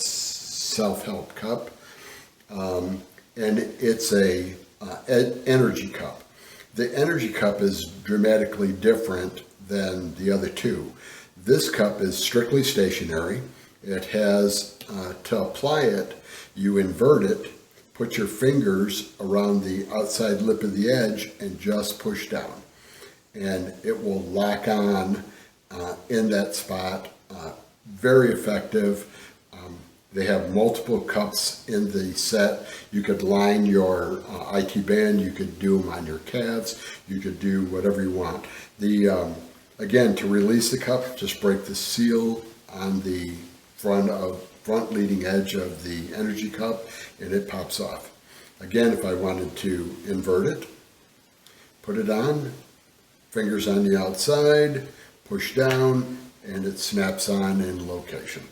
self-help cup, and it's a energy cup. The energy cup is dramatically different than the other two. This cup is strictly stationary. It has, to apply it, you invert it, put your fingers around the outside lip of the edge and just push down. And it will lock on in that spot. Very effective. They have multiple cups in the set. You could line your IT band, you could do them on your calves, you could do whatever you want. Again, to release the cup, just break the seal on the front leading edge of the energy cup and it pops off. Again, if I wanted to invert it, put it on, fingers on the outside, push down, and it snaps on in location.